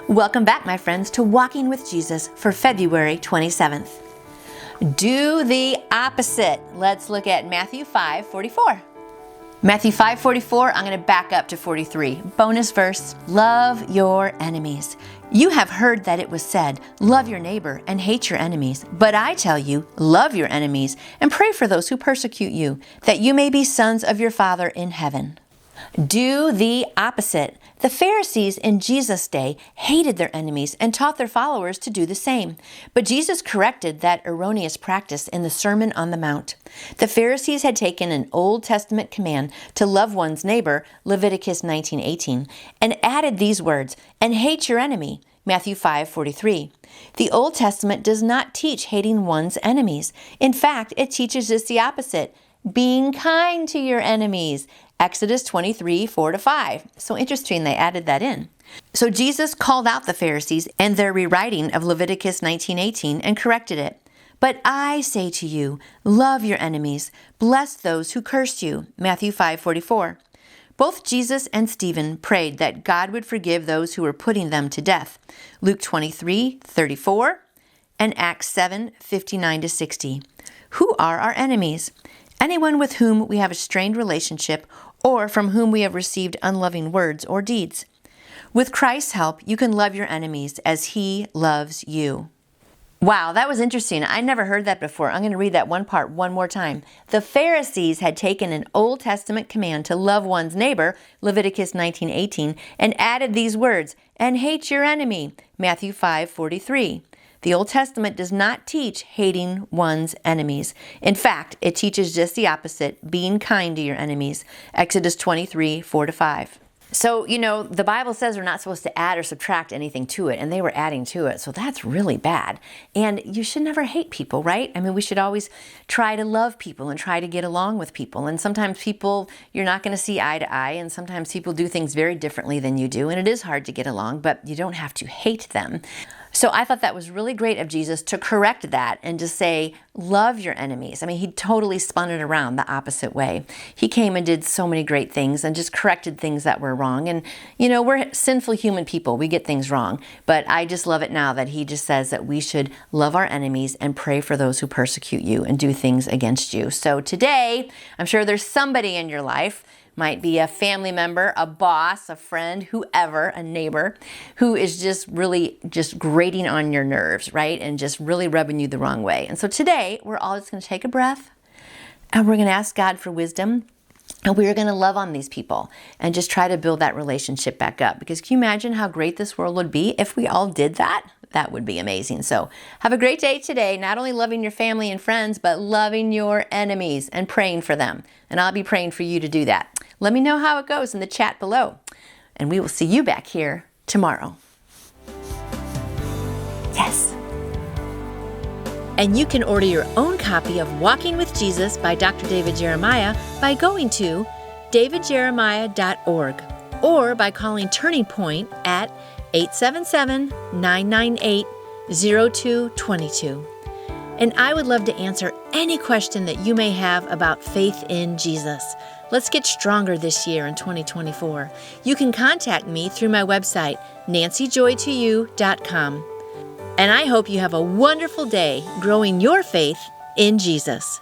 Welcome back, my friends, to Walking with Jesus for February 27th. Do the opposite. Let's look at Matthew 5:44. Matthew 5:44, I'm going to back up to 43. Bonus verse, love your enemies. You have heard that it was said, love your neighbor and hate your enemies. But I tell you, love your enemies and pray for those who persecute you, that you may be sons of your Father in heaven. Do the opposite. The Pharisees in Jesus' day hated their enemies and taught their followers to do the same. But Jesus corrected that erroneous practice in the Sermon on the Mount. The Pharisees had taken an Old Testament command to love one's neighbor, Leviticus 19:18, and added these words, and hate your enemy, Matthew 5:43. The Old Testament does not teach hating one's enemies. In fact, it teaches just the opposite, being kind to your enemies. Exodus 23:4-5. So interesting they added that in. So Jesus called out the Pharisees and their rewriting of Leviticus 19:18 and corrected it. But I say to you, love your enemies, bless those who curse you. Matthew 5:44. Both Jesus and Stephen prayed that God would forgive those who were putting them to death. Luke 23:34 and Acts 7:59-60. Who are our enemies? Anyone with whom we have a strained relationship or from whom we have received unloving words or deeds. With Christ's help, you can love your enemies as He loves you. Wow, that was interesting. I never heard that before. I'm going to read that one part one more time. The Pharisees had taken an Old Testament command to love one's neighbor, Leviticus 19:18, and added these words, and hate your enemy, Matthew 5:43. The Old Testament does not teach hating one's enemies. In fact, it teaches just the opposite, being kind to your enemies. Exodus 23:4-5. So, the Bible says we're not supposed to add or subtract anything to it, and they were adding to it, so that's really bad. And you should never hate people, right? I mean, we should always try to love people and try to get along with people. And sometimes people, you're not going to see eye to eye, and sometimes people do things very differently than you do, and it is hard to get along, but you don't have to hate them. So I thought that was really great of Jesus to correct that and to say, love your enemies. I mean, he totally spun it around the opposite way. He came and did so many great things and just corrected things that were wrong. And, we're sinful human people. We get things wrong. But I just love it now that he just says that we should love our enemies and pray for those who persecute you and do things against you. So today, I'm sure there's somebody in your life, might be a family member, a boss, a friend, whoever, a neighbor, who is just really just grating on your nerves, right? And just really rubbing you the wrong way. And so today, we're all just going to take a breath and we're going to ask God for wisdom. And we're going to love on these people and just try to build that relationship back up. Because can you imagine how great this world would be if we all did that? That would be amazing. So have a great day today, not only loving your family and friends, but loving your enemies and praying for them. And I'll be praying for you to do that. Let me know how it goes in the chat below. And we will see you back here tomorrow. Yes. And you can order your own copy of Walking with Jesus by Dr. David Jeremiah by going to davidjeremiah.org or by calling Turning Point at 877-998-0222. And I would love to answer any question that you may have about faith in Jesus. Let's get stronger this year in 2024. You can contact me through my website, nancyjoy2you.com. And I hope you have a wonderful day growing your faith in Jesus.